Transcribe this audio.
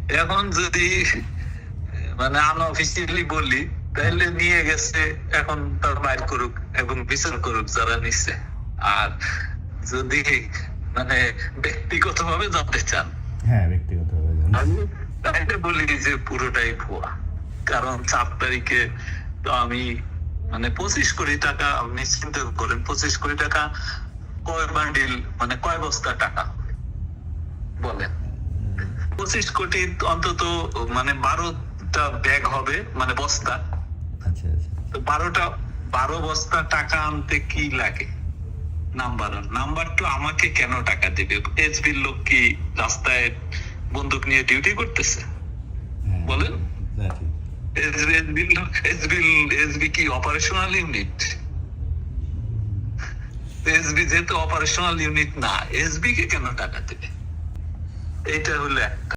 এখন যদি মানে আনঅফিসিয়ালি বলি, তাহলে নিয়ে গেছে, এখন তার বাইর করুক এবং বিচার করুক যারা নিচ্ছে। আর যদি মানে ব্যক্তিগত ভাবে জানতে চান, হ্যাঁ ব্যক্তিগতভাবে আমি তাইলে বলি যে পুরোটাই ভুয়া। কারণ 4 তারিখে তো আমি মানে 25 কোটি টাকা, আপনি চিন্তা করেন 25 কোটি টাকা কয় বান্ডিল, মানে কয় বস্তা টাকা বলেন। 25 কোটি অন্তত মানে 12টা ব্যাগ হবে, মানে বস্তা। আচ্ছা আচ্ছা। তো 12 বস্তা টাকা আনতে কি লাগে? নাম্বার তো আমাকে কেন টাকা দিবে? এসবির লোক কি রাস্তায় বন্দুক নিয়ে ডিউটি করতেছে? হ্যাঁ, বলেন। তা ঠিক। এসবি কি অপারেশনাল ইউনিট? এসবি যেহেতু অপারেশনাল ইউনিট না, এসবি কে কেন টাকা দেবে? এটা হলো একটা।